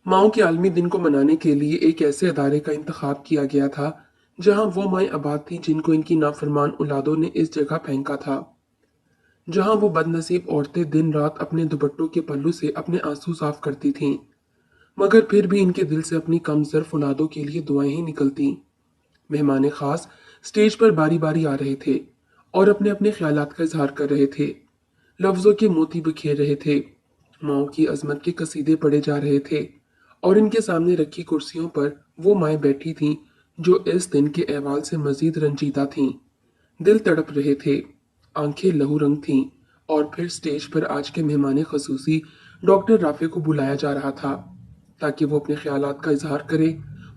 माओ के आलमी दिन को मनाने के लिए एक ऐसे अदारे का इंतखाब किया गया था जहां वो माएँ आबाद थीं जिनको इनकी नाफरमान औलादों ने इस जगह फेंका था, जहां वो बदनसीब औरतें दिन रात अपने दुपट्टों के पल्लू से अपने आंसू साफ करती थीं, मगर फिर भी इनके दिल से अपनी कमजोर औलादों के लिए दुआएं ही निकलती। मेहमान खास स्टेज पर बारी बारी आ रहे थे और अपने अपने ख्यालात का इजहार कर रहे थे, लफ्जों के मोती बिखेर रहे थे, माओ की अजमत के कसीदे पढ़े जा रहे थे और इनके सामने रखी कुर्सियों पर वो माएँ बैठी थीं जो इस दिन के अहवाल से मजीद रंजीदा थीं। दिल तड़प रहे थे, आंखें लहू रंग थीं। और फिर स्टेज पर आज के मेहमान खसूसी डॉक्टर राफे को बुलाया जा रहा था ताकि वो अपने ख्यालात का इजहार करे।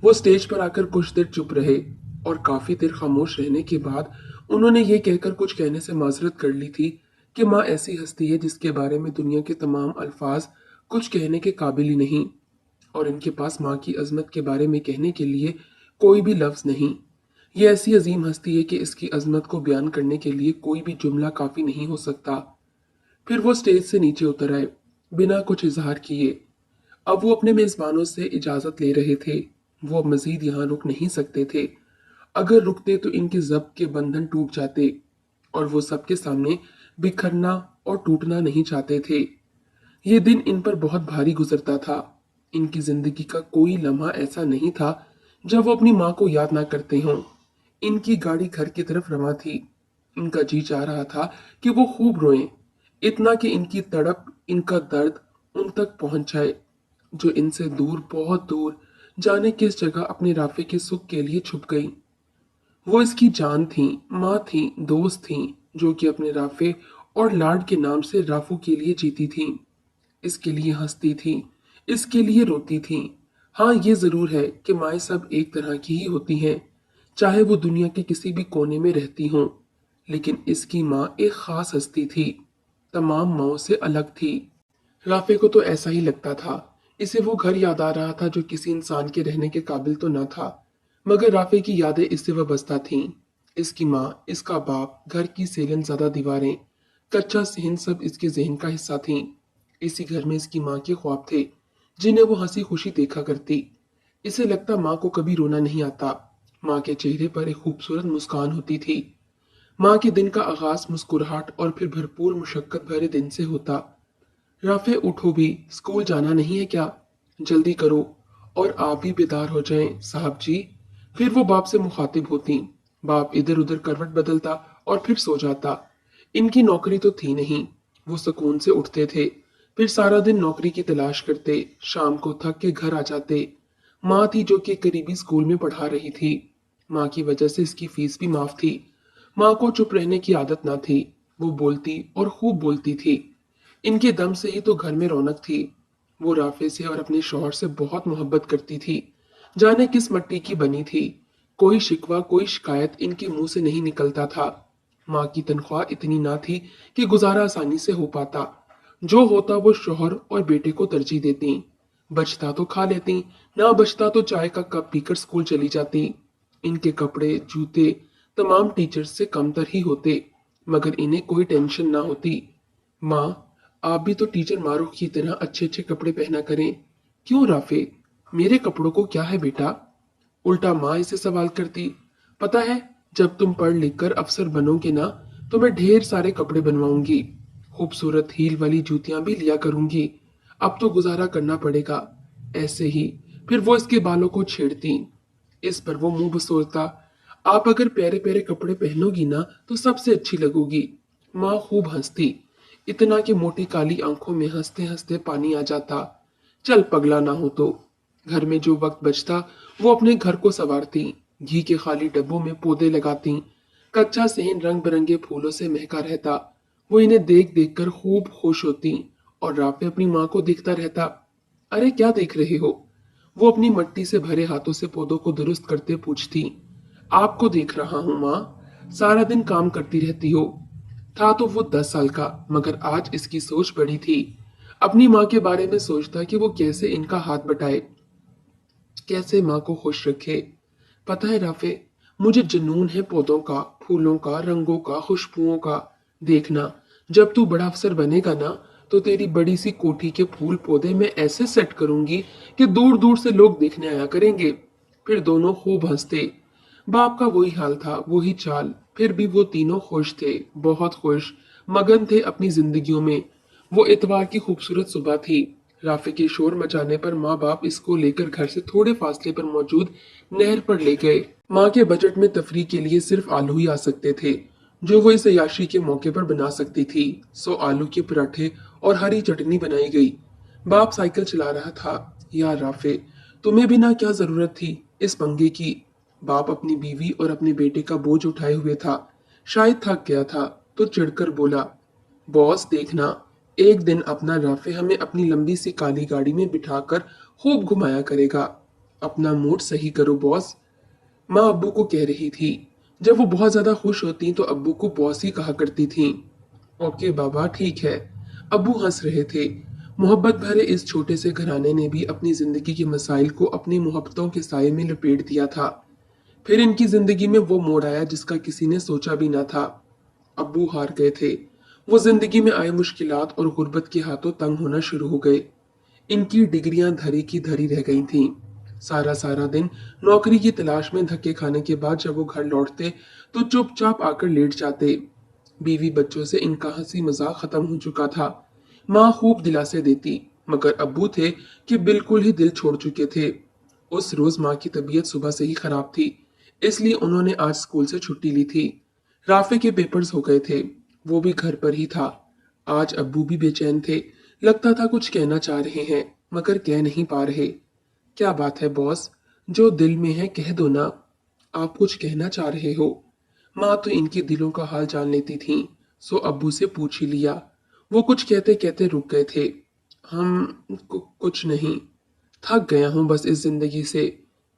वो स्टेज पर आकर कुछ देर चुप रहे और काफी देर खामोश रहने के बाद उन्होंने ये कहकर कुछ कहने से माजरत कर ली थी कि माँ ऐसी हस्ती है जिसके बारे में दुनिया के तमाम अल्फाज कुछ कहने के काबिल ही नहीं, और इनके पास माँ की अजमत के बारे में कहने के लिए कोई भी लफ्ज नहीं। ये ऐसी अजीम हस्ती है कि इसकी अजमत को बयान करने के लिए कोई भी जुमला काफी नहीं हो सकता। फिर वो स्टेज से नीचे उतर आए बिना कुछ इजहार किए। अब वो अपने मेजबानों से इजाजत ले रहे थे। वो अब मजीद यहाँ रुक नहीं सकते थे। अगर रुकते तो इनके जब्त के बंधन टूट जाते और वो सबके सामने बिखरना और टूटना नहीं चाहते थे। ये दिन इन पर बहुत भारी गुजरता था। इनकी जिंदगी का कोई लम्हा ऐसा नहीं था जब वो अपनी माँ को याद ना करते हों। इनकी गाड़ी घर की तरफ रवां थी। इनका जी चाह रहा था कि वो खूब रोएं, इतना कि इनकी तड़प, इनका दर्द उन तक पहुंच जाए जो इनसे दूर, बहुत दूर, जाने किस जगह अपने राफे के सुख के लिए छुप गई। वो इसकी जान थी, माँ थी, दोस्त थी, जो कि अपने राफे और लाड के नाम से राफू के लिए जीती थी। इसके लिए हंसती थी, इसके लिए रोती थी। हाँ, ये जरूर है कि माएँ सब एक तरह की ही होती हैं, चाहे वो दुनिया के किसी भी कोने में रहती हों। लेकिन इसकी माँ एक खास हस्ती थी, तमाम माँओं से अलग थी। राफे को तो ऐसा ही लगता था। इसे वो घर याद आ रहा था जो किसी इंसान के रहने के काबिल तो न था, मगर राफे की यादें इससे वाबस्ता थीं। इसकी माँ, इसका बाप, घर की सेलन ज्यादा दीवारें, कच्चा सहन सब इसके जहन का हिस्सा थीं। इसी घर में इसकी माँ के ख्वाब थे जिन्हें वो हंसी खुशी देखा करती। इसे लगता माँ को कभी रोना नहीं आता। माँ के चेहरे पर एक खूबसूरत मुस्कान होती थी। माँ के दिन का आगाज मुस्कुराहट और फिर भरपूर मुशक्कत भरे दिन से होता। राफे, उठो भी, स्कूल जाना नहीं है क्या? जल्दी करो और आप भी बेदार हो जाएं साहब जी। फिर वो बाप से मुखातिब होती। बाप इधर उधर करवट बदलता और फिर सो जाता। इनकी नौकरी तो थी नहीं। वो सुकून से उठते थे, फिर सारा दिन नौकरी की तलाश करते, शाम को थक के घर आ जाते। माँ थी जो कि करीबी स्कूल में पढ़ा रही थी। माँ की वजह से इसकी फीस भी माफ थी। माँ को चुप रहने की आदत ना थी। वो बोलती और खूब बोलती थी। इनके दम से ही तो घर में रौनक थी। वो राफे से और अपने शौहर से बहुत मोहब्बत करती थी। जाने किस मट्टी की बनी थी। कोई शिकवा, कोई शिकायत इनके मुंह से नहीं निकलता था। माँ की तनख्वाह इतनी ना थी कि गुजारा आसानी से हो पाता। जो होता वो शौहर और बेटे को तरजीह देती। बचता तो खा लेती, ना बचता तो चाय का कप पीकर स्कूल चली जाती। इनके कपड़े, जूते तमाम टीचर्स से कमतर ही होते, मगर इन्हें कोई टेंशन ना होती। माँ, आप भी तो टीचर मारूफ की तरह अच्छे अच्छे कपड़े पहना करें। क्यों राफे, मेरे कपड़ों को क्या है बेटा? उल्टा माँ इसे सवाल करती। पता है, जब तुम पढ़ लिख कर अफसर बनोगे ना, तो मैं ढेर सारे कपड़े बनवाऊंगी, खूबसूरत हील वाली जूतियां भी लिया करूंगी। अब तो गुजारा करना पड़ेगा। ऐसे ही फिर वो इसके बालों को छेड़ती। इस पर वो मुंह बसोरता। आप अगर प्यारे प्यारे कपड़े पहनोगी ना तो सबसे अच्छी लगोगी। माँ खूब हंसती, इतना कि मोटी काली आंखों में हंसते हंसते पानी आ जाता। चल पगला ना हो तो। घर में जो वक्त बचता वो अपने घर को संवारती, घी के खाली डब्बों में पौधे लगाती। कच्चा सेहन रंग बिरंगे फूलों से महका रहता। वो इन्हें देख देख कर खूब खुश होती और राफे अपनी माँ को देखता रहता। अरे क्या देख रहे हो? वो अपनी मिट्टी से भरे हाथों से पौधों को दुरुस्त करते पूछती। आपको देख रहा हूँ माँ, सारा दिन काम करती रहती हो। था तो वो 10 साल का, मगर आज इसकी सोच बड़ी थी। अपनी माँ के बारे में सोचता कि वो कैसे इनका हाथ बटाए, कैसे माँ को खुश रखे। पता है राफे, मुझे जुनून है पौधों का, फूलों का, रंगों का, खुशबुओं का। देखना, जब तू बड़ा अफसर बनेगा ना, तो तेरी बड़ी सी कोठी के फूल पौधे मैं ऐसे सेट करूंगी कि दूर दूर से लोग देखने आया करेंगे। फिर दोनों खूब हंसते। बाप का वही हाल था, वही चाल। फिर भी वो तीनों खुश थे, बहुत खुश, मगन थे अपनी जिंदगियों में। वो इतवार की खूबसूरत सुबह थी। राफे के शोर मचाने पर माँ बाप इसको लेकर घर से थोड़े फासले पर मौजूद नहर पर ले गए। माँ के बजट में तफरीह के लिए सिर्फ आलू ही आ सकते थे, जो वो इस अय्याशी के मौके पर बना सकती थी। सो आलू के पराठे और हरी चटनी बनाई गई। बाप साइकिल चला रहा था। यार राफे, तुम्हें भी ना क्या जरूरत थी इस पंगे की। बाप अपनी बीवी और अपने बेटे का बोझ उठाए हुए था। शायद थक गया था तो चिढ़कर बोला, बॉस देखना, एक दिन अपना राफे हमें अपनी लंबी सी काली गाड़ी में बिठाकर खूब घुमाया करेगा। अपना मूड सही करो बॉस। माँ अब्बू को कह रही थी। जब वो बहुत ज्यादा खुश होती तो अब्बू को बॉस ही कहा करती थी। ओके बाबा, ठीक है। अब्बू हंस रहे थे। मोहब्बत भरे इस छोटे से घराने ने भी अपनी जिंदगी के मसाइल को अपनी मोहब्बतों के साये में लपेट दिया था। फिर इनकी जिंदगी में वो मोड़ आया जिसका किसी ने सोचा भी ना था। अब्बू हार गए थे। वो जिंदगी में आए मुश्किलात और गुर्बत के हाथों तंग होना शुरू हो गए। इनकी डिग्रियां धरी की धरी रह गई थीं। सारा सारा दिन नौकरी की तलाश में धक्के खाने के बाद जब वो घर लौटते तो चुपचाप आकर लेट जाते। बीवी बच्चों से इनका हंसी मजाक खत्म हो चुका था। माँ खूब दिलासे देती, मगर अब्बू थे कि बिल्कुल ही दिल छोड़ चुके थे। उस रोज माँ की तबीयत सुबह से ही खराब थी, इसलिए उन्होंने आज स्कूल से छुट्टी ली थी। राफे के पेपर्स हो गए थे, वो भी घर पर ही था। आज अब्बू भी बेचैन थे। लगता था कुछ कहना चाह रहे हैं, मगर कह नहीं पा रहे। क्या बात है बॉस, जो दिल में है कह दो ना। आप कुछ कहना चाह रहे हो। माँ तो इनके दिलों का हाल जान लेती थीं, सो अब्बू से पूछ ही लिया। वो कुछ कहते कहते रुक गए थे। कुछ नहीं। थक गया हूं बस इस जिंदगी से।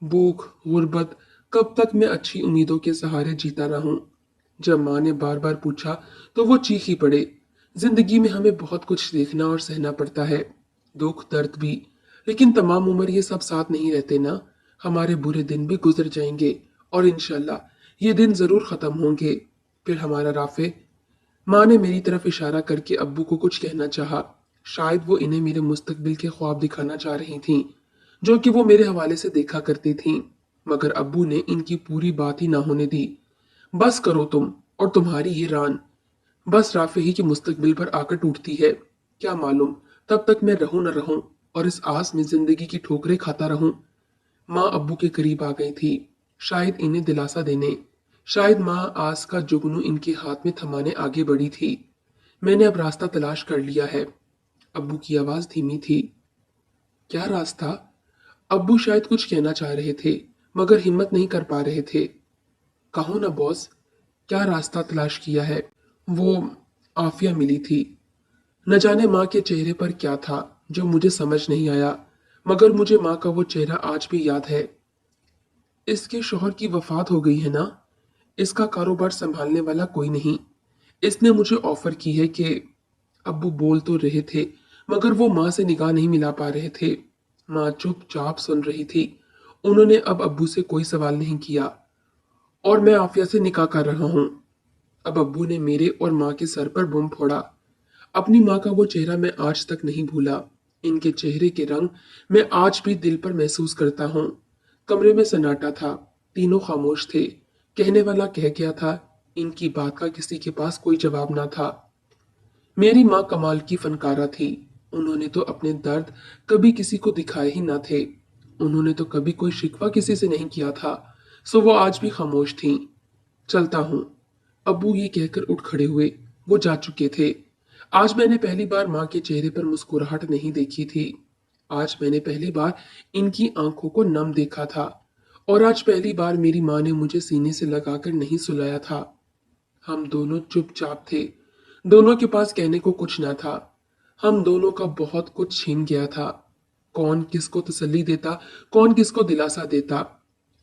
भूख, गुर्बत, कब तक मैं अच्छी उम्मीदों के सहारे जीता रहूं। जब माँ ने बार बार पूछा तो वो चीख ही पड़े। जिंदगी में हमें बहुत कुछ देखना और सहना पड़ता है, दुख दर्द भी। लेकिन तमाम उम्र ये सब साथ नहीं रहते ना। हमारे बुरे दिन भी गुजर जाएंगे और इंशाल्लाह ये दिन जरूर खत्म होंगे। फिर हमारा राफे। माँ ने मेरी तरफ इशारा करके अब्बू को कुछ कहना चाहा। शायद वो इन्हें मेरे मुस्तकबिल के ख्वाब दिखाना चाह रही थीं, जो कि वो मेरे हवाले से देखा करती थीं। मगर अब्बू ने इनकी पूरी बात ही ना होने दी। बस करो तुम और तुम्हारी ये रान, बस राफे ही के मुस्तकबिल पर आकर टूटती है। क्या मालूम तब तक मैं रहूं न रहूं और इस आस में जिंदगी की ठोकरें खाता रहूं। माँ अब्बू के करीब आ गई थी, शायद इन्हें दिलासा देने। शायद माँ आस का जुगनू इनके हाथ में थमाने आगे बढ़ी थी। मैंने अब रास्ता तलाश कर लिया है। अब्बू की आवाज धीमी थी। क्या रास्ता? अब्बू शायद कुछ कहना चाह रहे थे, मगर हिम्मत नहीं कर पा रहे थे। कहो ना बॉस, क्या रास्ता तलाश किया है? वो आफिया मिली थी। न जाने माँ के चेहरे पर क्या था जो मुझे समझ नहीं आया, मगर मुझे माँ का वो चेहरा आज भी याद है। इसके शौहर की वफात हो गई है ना। इसका कारोबार संभालने वाला कोई नहीं। इसने मुझे ऑफर की है कि। अब्बू बोल तो रहे थे, मगर वो माँ से निगाह नहीं मिला पा रहे थे। माँ चुपचाप सुन रही थी। उन्होंने अब अब्बू से कोई सवाल नहीं किया। और मैं आफिया से निकाह कर रहा हूँ। अब अब्बू ने मेरे और माँ के सर पर बम फोड़ा। अपनी माँ का वो चेहरा मैं आज तक नहीं भूला। इनके चेहरे के रंग मैं आज भी दिल पर महसूस करता हूँ। कमरे में सन्नाटा था। तीनों खामोश थे। कहने वाला कह गया था। इनकी बात का किसी के पास कोई जवाब ना था। मेरी माँ कमाल की फनकारा थी। उन्होंने तो अपने दर्द कभी किसी को दिखाए ही ना थे। उन्होंने तो कभी कोई शिकवा किसी से नहीं किया था। सो वो आज भी खामोश थीं। चलता हूँ। अब्बू ये कहकर उठ खड़े हुए। वो जा चुके थे। आज मैंने पहली बार माँ के चेहरे पर मुस्कुराहट नहीं देखी थी। आज मैंने पहली बार इनकी आंखों को नम देखा था। और आज पहली बार मेरी माँ ने मुझे सीने से लगाकर नहीं सुलाया था। हम दोनों चुपचाप थे। दोनों के पास कहने को कुछ ना था। हम दोनों का बहुत कुछ छीन गया था। कौन किसको तसल्ली देता, कौन किसको दिलासा देता।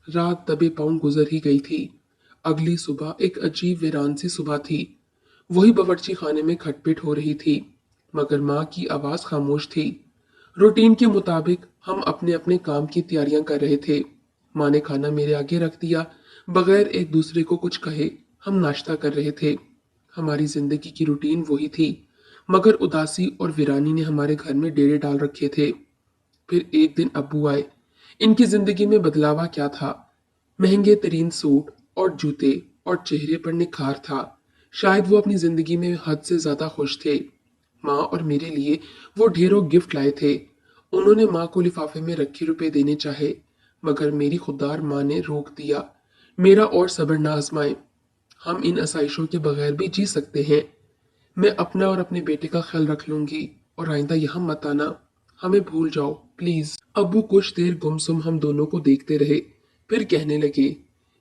रात दबे पांव गुजर ही गई थी। अगली सुबह एक अजीब वीरान सी सुबह थी। वही बावर्ची खाने में खटपट हो रही थी, मगर माँ की आवाज खामोश थी। रूटीन के मुताबिक हम अपने अपने काम की तैयारियां कर रहे थे। माँ ने खाना मेरे आगे रख दिया। बगैर एक दूसरे को कुछ कहे हम नाश्ता कर रहे थे। हमारी जिंदगी की रूटीन वही थी। मगर उदासी और वीरानी ने हमारे घर में डेरे डाल रखे थे। फिर एक दिन अब्बू आए। इनकी जिंदगी में बदलावा क्या था? महंगे तरीन सूट और जूते और चेहरे पर निखार था। शायद वो अपनी जिंदगी में हद से ज्यादा खुश थे। माँ और मेरे लिए वो ढेरों गिफ्ट लाए थे। उन्होंने माँ को लिफाफे में रखे रुपए देने चाहे, मगर मेरी खुददार माँ ने रोक दिया। मेरा और सब्र ना आजमाए। हम इन आसाइशों के बगैर भी जी सकते हैं। मैं अपना और अपने बेटे का ख्याल रख लूंगी, और आइंदा यहाँ मत आना। हमें भूल जाओ प्लीज। अब्बू कुछ देर गुमसुम हम दोनों को देखते रहे, फिर कहने लगे,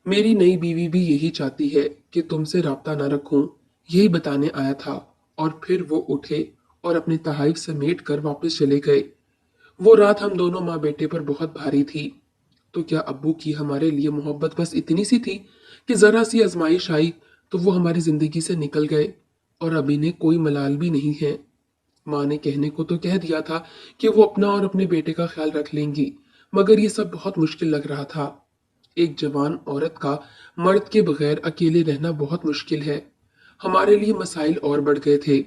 मेरी नई बीवी भी यही चाहती है कि तुमसे राब्ता ना रखूं, यही बताने आया था। और फिर वो उठे और अपने तहाइफ समेट कर वापस चले गए। वो रात हम दोनों माँ बेटे पर बहुत भारी थी। तो क्या अब्बू की हमारे लिए मोहब्बत बस इतनी सी थी कि जरा सी आजमाइश आई तो वो हमारी जिंदगी से निकल गए, और अभी ने कोई मलाल भी नहीं है? माँ ने कहने को तो कह दिया था कि वो अपना और अपने बेटे का ख्याल रख लेंगी, मगर ये सब बहुत मुश्किल लग रहा था। एक जवान औरत का मर्द के बगैर अकेले रहना बहुत मुश्किल है। हमारे लिए मसाइल और बढ़ गए थे।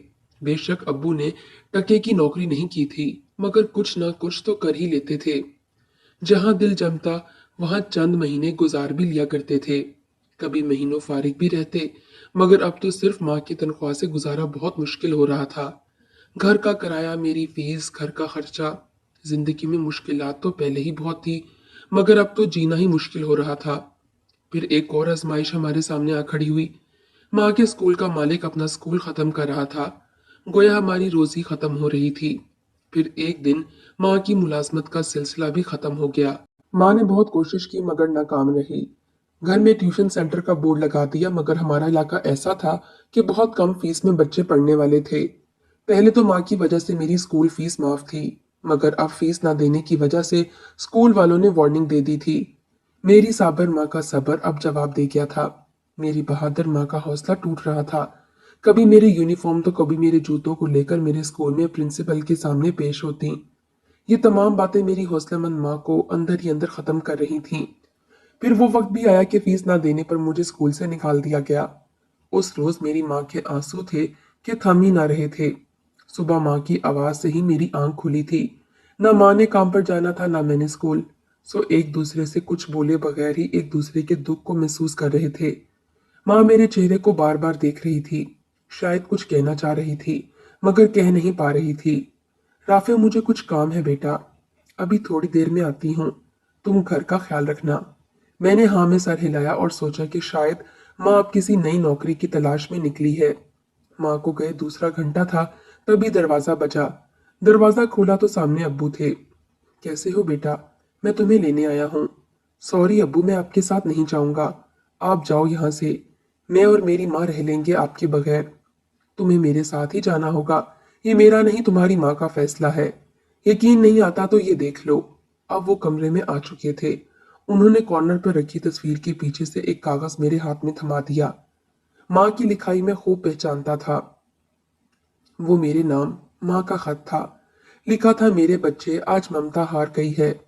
बेशक अब्बू ने टके की नौकरी नहीं की थी, मगर कुछ ना कुछ तो कर ही लेते थे। जहां दिल जमता वहां चंद महीने गुजार भी लिया करते थे। कभी महीनों फारिग भी रहते, मगर अब तो सिर्फ माँ की तनख्वाह से गुजारा बहुत मुश्किल हो रहा था। घर का किराया, मेरी फीस, घर का खर्चा। जिंदगी में मुश्किलात तो पहले ही बहुत थी, मगर अब तो जीना ही मुश्किल हो रहा था। फिर एक और आजमाइश हमारे सामने आ खड़ी हुई। माँ के स्कूल का मालिक अपना स्कूल खत्म कर रहा था। गोया हमारी रोजी खत्म हो रही थी। फिर एक दिन माँ की मुलाजमत का सिलसिला भी खत्म हो गया। माँ ने बहुत कोशिश की, मगर नाकाम रही। घर में ट्यूशन सेंटर का बोर्ड लगा दिया, मगर हमारा इलाका ऐसा था कि बहुत कम फीस में बच्चे पढ़ने वाले थे। पहले तो माँ की वजह से मेरी स्कूल फीस माफ थी, मगर अब फीस ना देने की वजह से स्कूल वालों ने वार्निंग दे दी थी। मेरी साबर माँ का सब्र अब जवाब दे गया था। मेरी बहादुर माँ का हौसला टूट रहा था। कभी मेरे यूनिफॉर्म तो कभी मेरे जूतों को लेकर मेरे स्कूल में प्रिंसिपल के सामने पेश होती। ये तमाम बातें मेरी हौसलेमंद माँ को अंदर ही अंदर खत्म कर रही थीं। फिर वो वक्त भी आया कि फीस ना देने पर मुझे स्कूल से निकाल दिया गया। उस रोज मेरी माँ के आंसू थे कि थम ही ना रहे थे। सुबह माँ की आवाज से ही मेरी आंख खुली थी। ना माँ ने काम पर जाना था, ना मैंने स्कूल। सो एक दूसरे से कुछ बोले बगैर ही एक दूसरे के दुख को महसूस कर रहे थे। माँ मेरे चेहरे को बार बार देख रही थी। शायद कुछ कहना चाह रही थी, मगर कह नहीं पा रही थी। राफे, मुझे कुछ काम है बेटा, अभी थोड़ी देर में आती हूँ। तुम घर का ख्याल रखना। मैंने हाँ में सर हिलाया और सोचा कि शायद माँ अब किसी नई नौकरी की तलाश में निकली है। माँ को गए दूसरा घंटा था, तभी दरवाजा बजा। दरवाजा खोला तो सामने अब्बू थे। कैसे हो बेटा? मैं तुम्हें लेने आया हूँ। सॉरी अब्बू, मैं आपके साथ नहीं जाऊंगा। आप जाओ यहाँ से। मैं और मेरी माँ रह लेंगे आपके बगैर। तुम्हें मेरे साथ ही जाना होगा। ये मेरा नहीं, तुम्हारी माँ का फैसला है। यकीन नहीं आता तो ये देख लो। अब वो कमरे में आ चुके थे। उन्होंने कॉर्नर पर रखी तस्वीर के पीछे से एक कागज मेरे हाथ में थमा दिया। माँ की लिखाई में खूब पहचानता था। वो मेरे नाम, माँ का खत था। लिखा था, मेरे बच्चे, आज ममता हार गई है।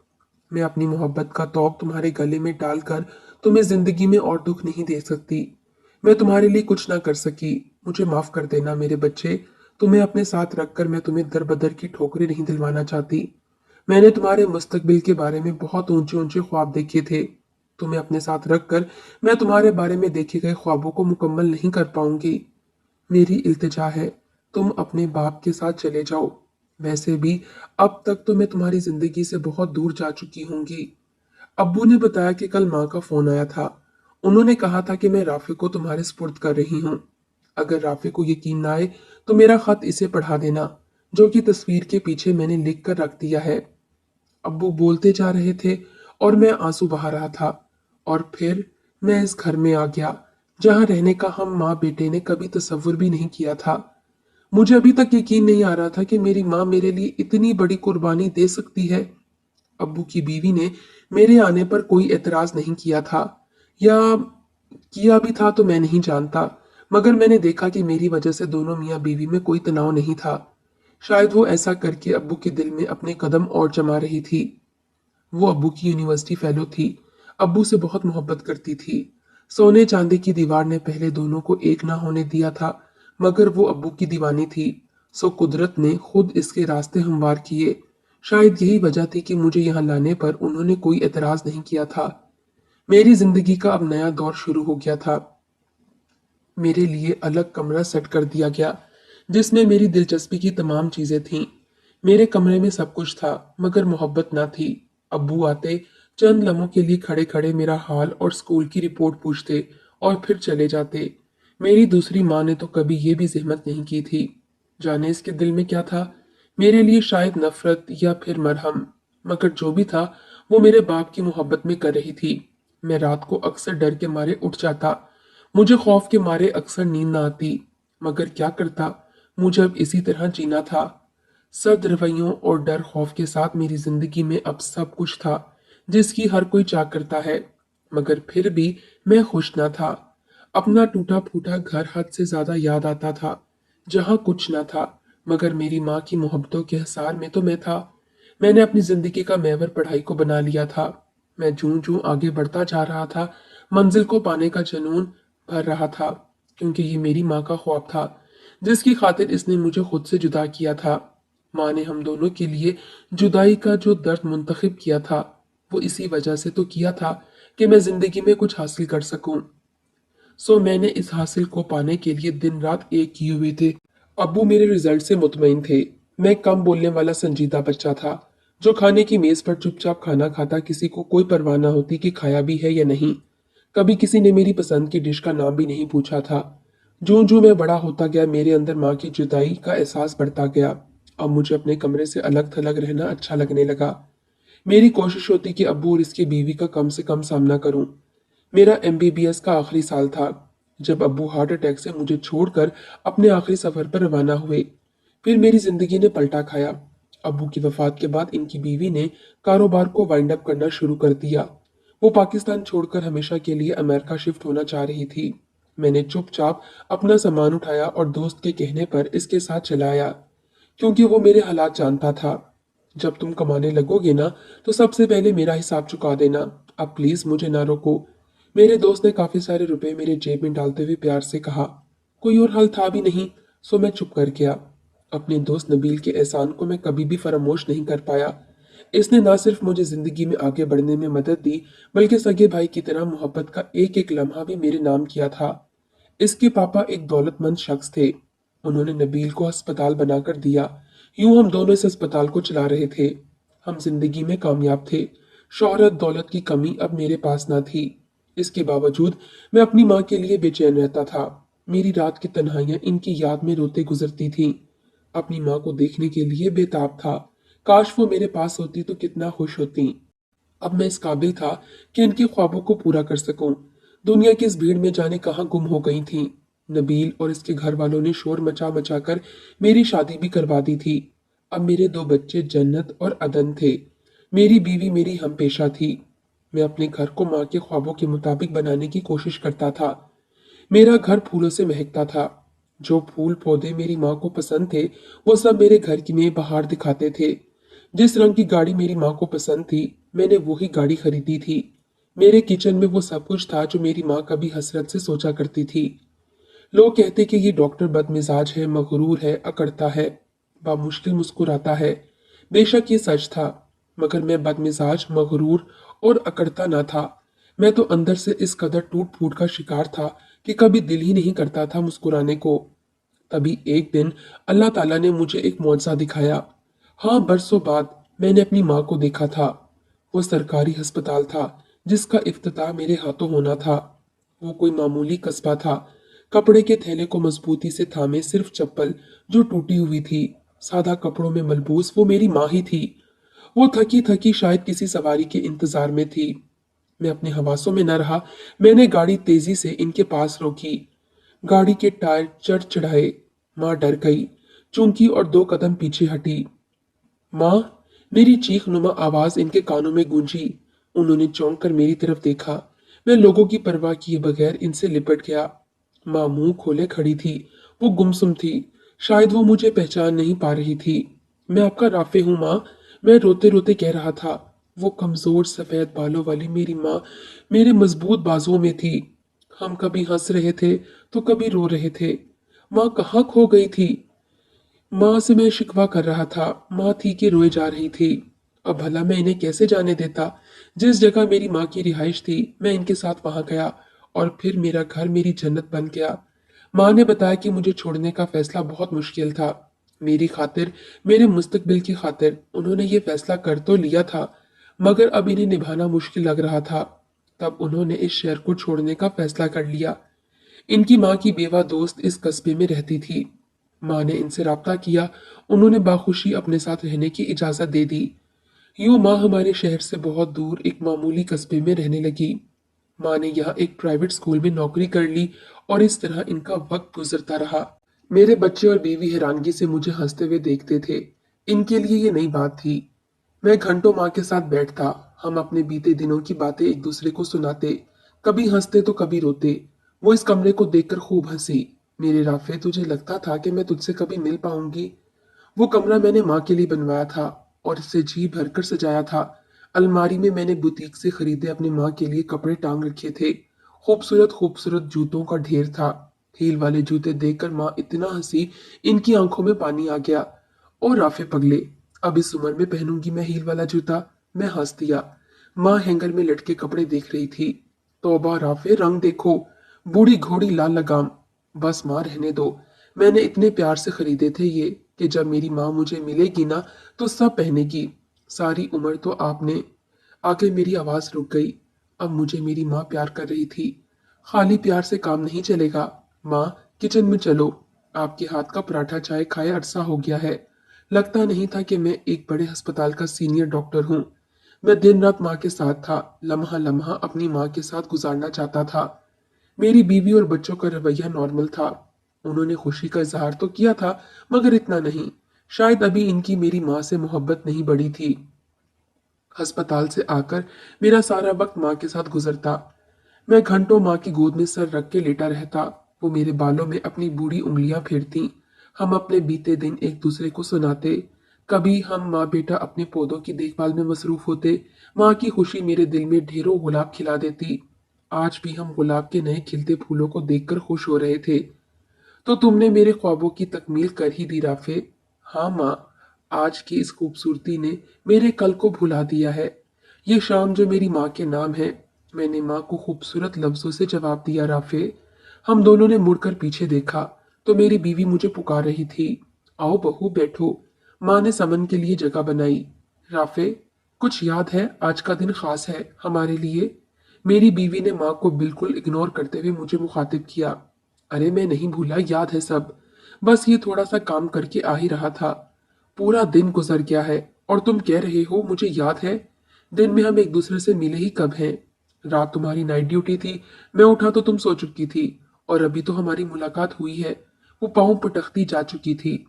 मैं अपनी मोहब्बत का तोप तुम्हारे गले में डालकर तुम्हें जिंदगी में और दुख नहीं दे सकती। मैं तुम्हारे लिए कुछ ना कर सकी। मुझे माफ कर देना मेरे बच्चे। तुम्हें अपने साथ रखकर मैं तुम्हें दर बदर की ठोकरें नहीं दिलवाना चाहती। मैंने तुम्हारे मुस्तकबिल के बारे में बहुत ऊंचे ऊंचे ख्वाब देखे थे। तुम्हें अपने साथ रखकर मैं तुम्हारे बारे में देखे गए ख्वाबों को मुकम्मल नहीं कर पाऊंगी। मेरी इल्तिजा है, तुम अपने बाप के साथ चले जाओ। वैसे भी अब तक तो मैं तुम्हारी जिंदगी से बहुत दूर जा चुकी होंगी। अब्बू ने बताया कि कल माँ का फोन आया था। उन्होंने कहा था कि मैं राफे को तुम्हारे सुपुर्द कर रही हूँ। अगर राफे को यकीन ना आए तो मेरा खत इसे पढ़ा देना, जो कि तस्वीर के पीछे मैंने लिख कर रख दिया है। अब्बू बोलते जा रहे थे और मैं आंसू बहा रहा था। और फिर मैं इस घर में आ गया, जहां रहने का हम माँ बेटे ने कभी तसव्वुर भी नहीं किया था। मुझे अभी तक यकीन नहीं आ रहा था कि मेरी माँ मेरे लिए इतनी बड़ी कुर्बानी दे सकती है। अब्बू की बीवी ने मेरे आने पर कोई एतराज नहीं किया था, या किया भी था तो मैं नहीं जानता, मगर मैंने देखा कि मेरी वजह से दोनों मियाँ बीवी में कोई तनाव नहीं था। शायद वो ऐसा करके अब्बू के दिल में अपने कदम और जमा रही थी। वो अब्बू की यूनिवर्सिटी फेलो थी। अब्बू से बहुत मोहब्बत करती थी। सोने चांदी की दीवार ने पहले दोनों को एक ना होने दिया था, मगर वो अब्बू की दीवानी थी। सो कुदरत ने खुद इसके रास्ते हमवार किए। शायद यही वजह थी कि मुझे यहाँ लाने पर उन्होंने कोई एतराज नहीं किया था। मेरी जिंदगी का अब नया दौर शुरू हो गया था। मेरे लिए अलग कमरा सेट कर दिया गया जिसमें मेरी दिलचस्पी की तमाम चीजें थीं। मेरे कमरे में सब कुछ था मगर मोहब्बत ना थी। अब्बू आते, चंद लम्हों के लिए खड़े खड़े मेरा हाल और स्कूल की रिपोर्ट पूछते और फिर चले जाते। मेरी दूसरी माँ ने तो कभी ये भी जहमत नहीं की थी। जाने इसके दिल में क्या था, मेरे लिए शायद नफरत या फिर मरहम, मगर जो भी था वो मेरे बाप की मोहब्बत में कर रही थी। मैं रात को अक्सर डर के मारे उठ जाता। मुझे खौफ के मारे अक्सर नींद ना आती, मगर क्या करता, मुझे अब इसी तरह जीना था। सख्त रवैयों और डर खौफ के साथ मेरी जिंदगी में अब सब कुछ था जिसकी हर कोई चाह करता है, मगर फिर भी मैं खुश ना था। अपना टूटा फूटा घर हद से ज्यादा याद आता था, जहां कुछ ना था मगर मेरी माँ की मोहब्बतों के हिसार में तो मैं था। मैंने अपनी जिंदगी का महवर पढ़ाई को बना लिया था। मैं जूं जूं आगे बढ़ता जा रहा था, मंजिल को पाने का जुनून भर रहा था, क्योंकि ये मेरी माँ का ख्वाब था जिसकी खातिर इसने मुझे खुद से जुदा किया था। माँ ने हम दोनों के लिए जुदाई का जो दर्द मुंतखब किया था वो इसी वजह से तो किया था कि मैं जिंदगी में कुछ हासिल कर सकूं। सो मैंने इस हासिल को पाने के लिए दिन रात एक किए हुए थे। अब्बू मेरे रिजल्ट से मुतमईन थे। मैं कम बोलने वाला संजीदा बच्चा था जो खाने की मेज पर चुपचाप खाना खाता, किसी को कोई परवाह न होती कि खाया भी है या नहीं। कभी किसी ने मेरी पसंद की डिश का नाम भी नहीं पूछा था। जूं जूं मैं बड़ा होता गया मेरे अंदर माँ की जुदाई का एहसास बढ़ता गया। अब मुझे अपने कमरे से अलग थलग रहना अच्छा लगने लगा। मेरी कोशिश होती कि अब्बू और इसकी बीवी का कम से कम सामना करूं। मेरा एमबीबीएस का आखिरी साल था जब अब्बू हार्ट अटैक से मुझे छोड़कर अपने आखिरी सफर पर रवाना हुए। फिर मेरी जिंदगी ने पलटा खाया। अब्बू की वफात के बाद इनकी बीवी ने कारोबार को वाइंड अप करना शुरू कर दिया। वो पाकिस्तान छोड़कर हमेशा के लिए अमेरिका शिफ्ट होना चाह रही थी। मैंने चुपचाप अपना सामान उठाया और दोस्त के कहने पर इसके साथ चलाया, क्योंकि वो मेरे हालात जानता था। जब तुम कमाने लगोगे ना तो सबसे पहले मेरा हिसाब चुका देना। अब प्लीज मुझे ना रोको। मेरे दोस्त ने काफी सारे रुपए मेरे जेब में डालते हुए प्यार से कहा। कोई और हल था भी नहीं, सो मैं चुप कर गया। अपने दोस्त नबील के एहसान को मैं कभी भी फरामोश नहीं कर पाया। इसने ना सिर्फ मुझे जिंदगी में आगे बढ़ने में मदद दी, बल्कि सगे भाई की तरह मोहब्बत का एक एक लम्हा भी मेरे नाम किया था। इसके पापा एक दौलतमंद शख्स थे। उन्होंने नबील को अस्पताल बनाकर दिया। यूं हम दोनों इस अस्पताल को चला रहे थे। हम जिंदगी में कामयाब थे। शोहरत दौलत की कमी अब मेरे पास ना थी। इसके बावजूद मैं अपनी माँ के लिए बेचैन रहता था। मेरी रात की तन्हाइयां इनकी याद में रोते गुजरती थीं। अपनी माँ को देखने के लिए बेताब था। काश वो मेरे पास होती तो कितना खुश होती। अब मैं इस काबिल था कि इनके ख्वाबों को पूरा कर सकूं। दुनिया की इस भीड़ में जाने कहाँ गुम हो गई थी। नबील और इसके घर वालों ने शोर मचा मचा कर मेरी शादी भी करवा दी थी। अब मेरे दो बच्चे जन्नत और अदन थे। मेरी बीवी मेरी हमपेशा थी। मैं अपने घर को माँ के ख्वाबों के मुताबिक बनाने की कोशिश करता था। मेरा घर फूलों से महकता था। जो फूल पौधे मेरी माँ को पसंद थे वो सब मेरे घर की में बाहर दिखाते थे। जिस रंग की गाड़ी मेरी माँ को पसंद थी मैंने वही गाड़ी खरीदी थी। मेरे किचन में वो सब कुछ था जो मेरी माँ कभी हसरत से सोचा करती थी। लोग कहते कि ये डॉक्टर बदमिजाज है, मगरूर है, अकड़ता है, बामुश्किल मुस्कुराता है। बेशक ये सच था, मगर मैं बदमिजाज, मगरूर और अकड़ता ना था। मैं तो अंदर से इस कदर टूट फूट का शिकार था कि कभी दिल ही नहीं करता था मुस्कुराने को। तभी एक दिन अल्लाह ताला ने मुझे एक मौजज़ा दिखाया। हाँ, बरसों बाद मैंने अपनी माँ को देखा था। वो सरकारी अस्पताल था जिसका इफ्तिताह मेरे हाथों होना था। वो कोई मामूली कस्बा था। कपड़े के थैले को मजबूती से थामे सिर्फ चप्पल जो टूटी हुई थी। सादा कपड़ों में मलबूस वो मेरी माँ ही थी। वो थकी थकी शायद किसी सवारी के इंतजार में थी। मैं अपने हवासों में न रहा। मैंने गाड़ी तेजी से इनके पास रोकी। गाड़ी के टायर चढ़ चढ़ाए। माँ डर गई, चूंकी और दो कदम पीछे हटी। माँ, मेरी चीख नुमा आवाज इनके कानों में गूंजी। उन्होंने चौंक कर मेरी तरफ देखा। मैं लोगों की परवाह किए बगैर इनसे लिपट गया। माँ मुंह खोले खड़ी थी। वो गुमसुम थी। शायद वो मुझे पहचान नहीं पा रही थी। मैं आपका राफे हूँ माँ, मैं रोते रोते कह रहा था। वो कमजोर सफेद बालों वाली मेरी माँ मेरे मजबूत बाजुओं में थी। हम कभी हंस रहे थे तो कभी रो रहे थे। माँ कहाँ खो गई थी। माँ से मैं शिकवा कर रहा था। माँ थी कि रोए जा रही थी। अब भला मैं इन्हें कैसे जाने देता। जिस जगह मेरी माँ की रिहाइश थी मैं इनके साथ वहां गया और फिर मेरा घर मेरी जन्नत बन गया। माँ ने बताया कि मुझे छोड़ने का फैसला बहुत मुश्किल था। मेरी खातिर, मेरे मुस्तकबिल की खातिर उन्होंने ये फैसला कर तो लिया था, मगर अब इन्हें निभाना मुश्किल लग रहा था। तब उन्होंने इस शहर को छोड़ने का फैसला कर लिया। इनकी माँ की बेवा दोस्त इस कस्बे में रहती थी। माँ ने इनसे राब्ता किया। उन्होंने बाखुशी अपने साथ रहने की इजाजत दे दी। यूं माँ हमारे शहर से बहुत दूर एक मामूली कस्बे में रहने लगी। माँ ने यहाँ एक प्राइवेट स्कूल में नौकरी कर ली और इस तरह इनका वक्त गुजरता रहा। मेरे बच्चे और बीवी हैरानगी से मुझे हंसते हुए देखते थे। इनके लिए ये नई बात थी। मैं घंटों माँ के साथ बैठता। हम अपने बीते दिनों की बातें एक दूसरे को सुनाते। कभी हंसते तो कभी रोते। वो इस कमरे को देखकर खूब हंसी। मेरे राफे, तुझे लगता था कि मैं तुझसे कभी मिल पाऊंगी? वो कमरा मैंने माँ के लिए बनवाया था और इसे जी भरकर सजाया था। अलमारी में मैंने बुटीक से खरीदे अपनी माँ के लिए कपड़े टांग रखे थे। खूबसूरत खूबसूरत जूतों का ढेर था। हील वाले जूते देखकर माँ इतना हंसी, इनकी आंखों में पानी आ गया। और राफे पगले, अब इस उम्र में पहनूंगी मैं हील वाला जूता? मैं हंस दिया। माँ हैंगर में लटके कपड़े देख रही थी। तौबा राफे, रंग देखो, बूढ़ी घोड़ी लाल लगाम। बस माँ, रहने दो। मैंने इतने प्यार से खरीदे थे ये कि जब मेरी माँ मुझे मिलेगी ना तो सब पहनेगी। सारी उम्र तो आपने। आगे मेरी आवाज रुक गई। अब मुझे मेरी माँ प्यार कर रही थी। खाली प्यार से काम नहीं चलेगा। माँ, किचन में चलो। आपके हाथ का पराठा चाय खाए अरसा हो गया है। लगता नहीं था कि मैं एक बड़े अस्पताल का सीनियर डॉक्टर हूँ। मैं दिन रात माँ के साथ था। लम्हा लम्हा अपनी माँ के साथ गुजारना चाहता था। मेरी बीवी और बच्चों का रवैया नॉर्मल था। उन्होंने खुशी का इजहार तो किया था, मगर इतना नहीं। शायद अभी इनकी मेरी माँ से मोहब्बत नहीं बढ़ी थी। अस्पताल से आकर मेरा सारा वक्त माँ के साथ गुजरता। मैं घंटों माँ की गोद में सर रख के लेटा रहता। वो मेरे बालों में अपनी बूढ़ी उंगलियां फेरती। हम अपने बीते दिन एक दूसरे को सुनाते। कभी हम माँ बेटा अपने पौधों की देखभाल में मसरूफ होते। माँ की खुशी मेरे दिल में ढेरों गुलाब खिला देती। आज भी हम गुलाब के नए खिलते फूलों को देखकर खुश हो रहे थे। तो तुमने मेरे ख्वाबों की तकमील कर ही दी राफे। हाँ माँ, आज की इस खूबसूरती ने मेरे कल को भुला दिया है। ये शाम जो मेरी माँ के नाम है। मैंने माँ को खूबसूरत लफ्जों से जवाब दिया राफे। हम दोनों ने मुड़कर पीछे देखा तो मेरी बीवी मुझे पुकार रही थी। आओ बहू, बैठो। माँ ने समन के लिए जगह बनाई। राफे, कुछ याद है? आज का दिन खास है हमारे लिए। मेरी बीवी ने माँ को बिल्कुल इग्नोर करते हुए मुझे मुखातिब किया। अरे मैं नहीं भूला, याद है सब। बस ये थोड़ा सा काम करके आ ही रहा था। पूरा दिन गुजर गया है और तुम कह रहे हो मुझे याद है? दिन में हम एक दूसरे से मिले ही कब हैं? रात तुम्हारी नाइट ड्यूटी थी। मैं उठा तो तुम सो चुकी थी। और अभी तो हमारी मुलाकात हुई है। वो पाँव पटकती जा चुकी थी।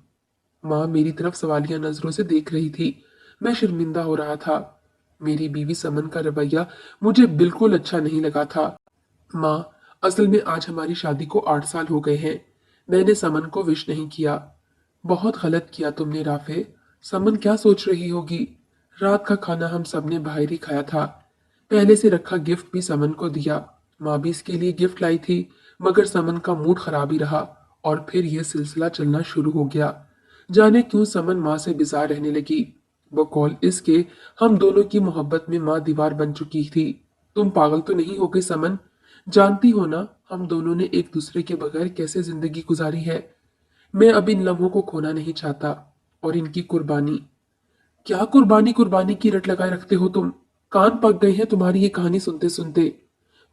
माँ मेरी तरफ सवालिया नजरों से देख रही थी। मैं शर्मिंदा हो रहा था। मेरी बीवी समन का रवैया मुझे बिल्कुल अच्छा नहीं लगा था। माँ, असल में आज हमारी शादी को 8 साल हो गए हैं। मैंने समन को विश नहीं किया। बहुत गलत किया तुमने राफे। समन क्या सोच रही होगी? रात का खाना हम सबने बाहर ही खाया था। पहले से रखा गिफ्ट भी समन को दिया। माँ भी इसके लिए गिफ्ट लाई थी, मगर समन का मूड खराब ही रहा और फिर यह सिलसिला चलना शुरू हो गया। जाने क्यों समन माँ से बिजार रहने लगी। वो कॉल इसके, हम दोनों की मोहब्बत में माँ दीवार बन चुकी थी। तुम पागल तो नहीं हो गई समन? जानती हो ना हम दोनों ने एक दूसरे के बगैर कैसे जिंदगी गुजारी है। मैं अब इन लम्हों को खोना नहीं चाहता। और इनकी कुर्बानी। क्या कुर्बानी कुर्बानी की रट लगाए रखते हो तुम? कान पक गए हैं तुम्हारी ये कहानी सुनते सुनते।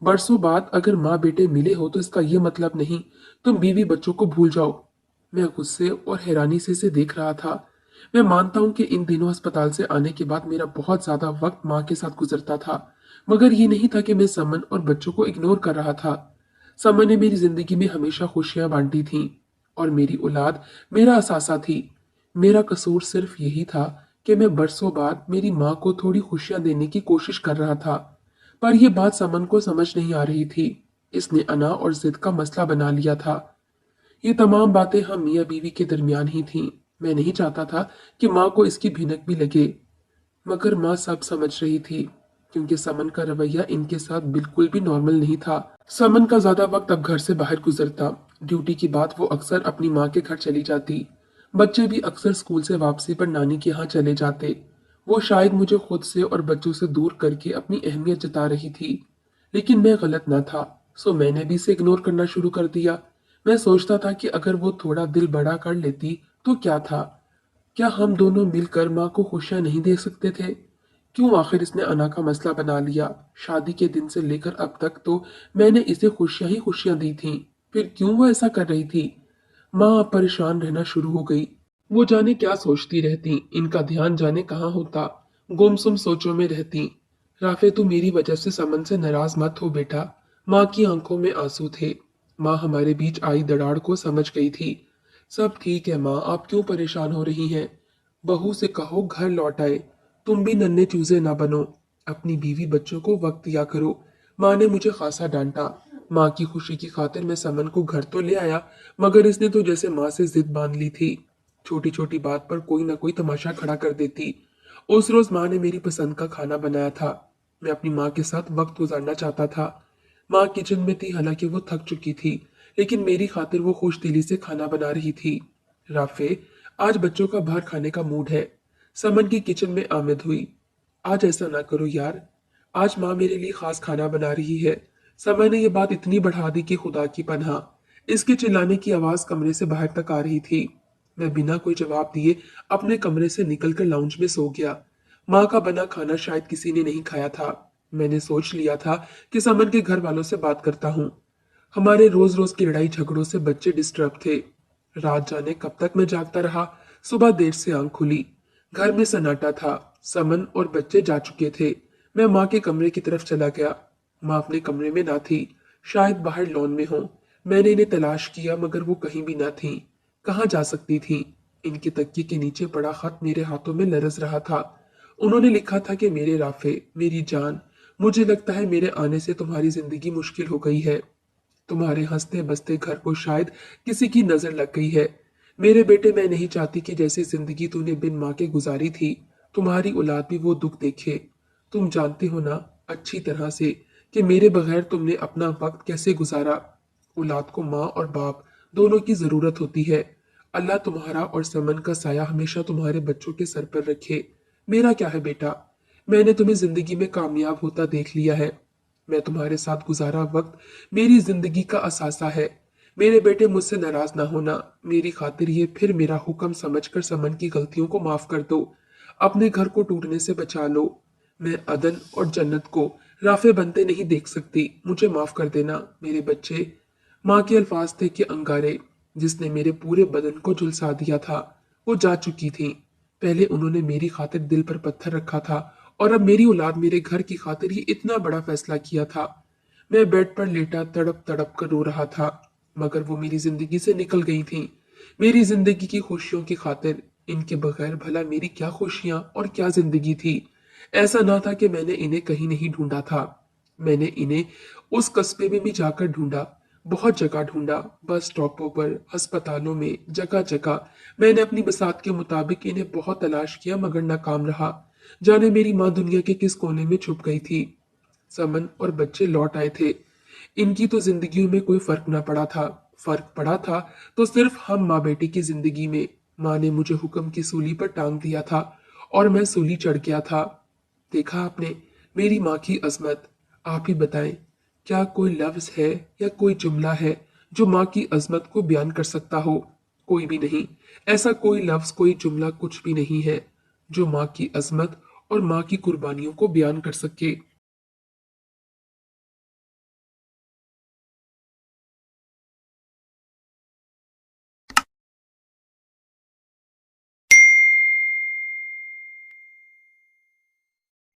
बरसों बाद अगर माँ बेटे मिले हो तो इसका ये मतलब नहीं तुम बीवी बच्चों को भूल जाओ। मैं गुस्से और हैरानी से इसे देख रहा था। मैं मानता हूँ कि इन दिनों अस्पताल से आने के बाद मेरा बहुत ज्यादा वक्त माँ के साथ गुजरता था, मगर ये नहीं था कि मैं समन और बच्चों को इग्नोर कर रहा था। समन ने मेरी जिंदगी में हमेशा खुशियां बांटी थीं और मेरी औलाद मेरा असासा थी। मेरा कसूर सिर्फ यही था कि मैं बरसों बाद मेरी माँ को थोड़ी खुशियां देने की कोशिश कर रहा था। पर यह बात समन को समझ नहीं आ रही थी। इसने अना और जिद का मसला बना लिया था। ये तमाम बातें हम मियाँ बीवी के दरमियान ही थीं। मैं नहीं चाहता था कि माँ को इसकी भिनक भी लगे, मगर माँ सब समझ रही थी, क्योंकि समन का रवैया इनके साथ बिल्कुल भी नॉर्मल नहीं था। समन का ज्यादा वक्त अब घर से बाहर गुजरता। ड्यूटी के बाद वो अक्सर अपनी माँ के घर चली जाती। बच्चे भी अक्सर स्कूल से वापसी पर नानी के यहाँ चले जाते। वो शायद मुझे खुद से और बच्चों से दूर करके अपनी अहमियत जता रही थी, लेकिन मैं गलत न था। सो मैंने भी इसे इग्नोर करना शुरू कर दिया। मैं सोचता था कि अगर वो थोड़ा दिल बड़ा कर लेती तो क्या था, क्या हम दोनों मिलकर माँ को खुशियां नहीं दे सकते थे? क्यों आखिर इसने अना का मसला बना लिया? शादी के दिन से लेकर अब तक तो मैंने इसे खुशियां ही खुशियां दी थीं। फिर क्यों वो ऐसा कर रही थी? माँ अब परेशान रहना शुरू हो गई। वो जाने क्या सोचती रहती, इनका ध्यान जाने कहाँ होता। गुमसुम सोचों में रहती। राफे, तू मेरी वजह से समन से नाराज मत हो बेटा। माँ की आंखों में आंसू थे। माँ हमारे बीच आई दरार को समझ गई थी। सब ठीक है माँ, आप क्यों परेशान हो रही हैं? बहू से कहो घर लौट आए। तुम भी नन्हे चूजे ना बनो। अपनी बीवी बच्चों को वक्त दिया करो। माँ ने मुझे खासा डांटा। माँ की खुशी की खातिर मैं समन को घर तो ले आया, मगर इसने तो जैसे माँ से जिद बांध ली थी। छोटी छोटी बात पर कोई ना कोई तमाशा खड़ा कर देती। उस रोज माँ ने मेरी पसंद का खाना बनाया था। मैं अपनी माँ के साथ वक्त गुजारना चाहता था। माँ किचन में थी, हालांकि वो थक चुकी थी, लेकिन मेरी खातिर वो खुश दिली से खाना बना रही थी। राफे, आज बच्चों का बाहर खाने का मूड है। समन की किचन में आमिद हुई। आज ऐसा ना करो यार, आज माँ मेरे लिए खास खाना बना रही है। समय ने यह बात इतनी बढ़ा दी कि खुदा की पनाह, इसके चिल्लाने की आवाज कमरे से बाहर तक आ रही थी। मैं बिना कोई जवाब दिए अपने कमरे से निकलकर लाउंज में सो गया। माँ का बना खाना शायद किसी ने नहीं खाया था। मैंने सोच लिया था कि समन के घर वालों से बात करता हूँ। हमारे रोज रोज की लड़ाई झगड़ों से बच्चे डिस्टर्ब थे। रात जाने कब तक मैं जागता रहा। सुबह देर से आंख खुली। घर में सन्नाटा था। समन और बच्चे जा चुके थे। मैं माँ के कमरे की तरफ चला गया। माँ अपने कमरे में ना थी, शायद बाहर लॉन में हो। मैंने इन्हें तलाश किया, मगर वो कहीं भी ना थी। कहाँ जा सकती थी? इनके तकिए के नीचे पड़ा खत मेरे हाथों में लरज रहा था। उन्होंने लिखा था कि मेरे राफे, मेरी जान, मुझे लगता है मेरे आने से तुम्हारी जिंदगी मुश्किल हो गई है। तुम्हारे हंसते बसते घर को शायद किसी की नजर लग गई है। मेरे बेटे, मैं नहीं चाहती कि जैसी जिंदगी तूने बिन माँ के गुजारी थी, तुम्हारी औलाद भी वो दुख देखे। तुम जानते हो ना अच्छी तरह से कि मेरे बगैर तुमने अपना वक्त कैसे गुजारा। औलाद को माँ और बाप दोनों की जरूरत होती है। अल्लाह तुम्हारा और समन का साया हमेशा तुम्हारे बच्चों के सर पर रखे। मेरा क्या है बेटा, मैंने तुम्हें जिंदगी में कामयाब होता देख लिया है। मैं तुम्हारे साथ गुजारा वक्त मेरी जिंदगी का असासा है। मेरे बेटे, मुझसे नाराज ना होना। मेरी खातिर ये फिर मेरा हुक्म समझकर समन की गलतियों को माफ कर दो। अपने घर को टूटने से बचा लो। मैं अदन और जन्नत को राफे बनते नहीं देख सकती। मुझे माफ कर देना मेरे बच्चे। माँ के अल्फाज थे कि अंगारे जिसने मेरे पूरे बदन को झुलसा दिया था, वो जा चुकी थी। पहले उन्होंने मेरी खातिर दिल पर पत्थर रखा था, और अब मेरी औलाद मेरे घर की खातिर ये इतना बड़ा फैसला किया था। मैं बेड पर लेटा तड़प तड़प कर रो रहा था, मगर वो मेरी जिंदगी से निकल गई थी। मेरी जिंदगी की खुशियों की खातिर। इनके बगैर भला मेरी क्या खुशियां और क्या जिंदगी थी। ऐसा ना था कि मैंने इन्हें कहीं नहीं ढूंढा था। मैंने इन्हें उस कस्बे में भी जाकर ढूंढा। बहुत जगह ढूंढा, बस स्टॉपों पर, अस्पतालों में, जगह जगह। मैंने अपनी बसात के मुताबिक इन्हें बहुत तलाश किया, मगर नाकाम रहा। जाने मेरी माँ दुनिया के किस कोने में छुप गई थी। समन और बच्चे लौट आए थे। इनकी तो जिंदगियों में कोई फर्क ना पड़ा था। फर्क पड़ा था तो सिर्फ हम माँ बेटी की जिंदगी में। माँ ने मुझे हुक्म की सूली पर टांग दिया था, और मैं सूली चढ़ गया था। देखा आपने मेरी माँ की अजमत। आप ही बताएं, क्या कोई लफ्ज है या कोई जुमला है जो माँ की अजमत को बयान कर सकता हो? कोई भी नहीं। ऐसा कोई लफ्ज, कोई जुमला कुछ भी नहीं है जो माँ की अजमत और माँ की कुर्बानियों को बयान कर सके।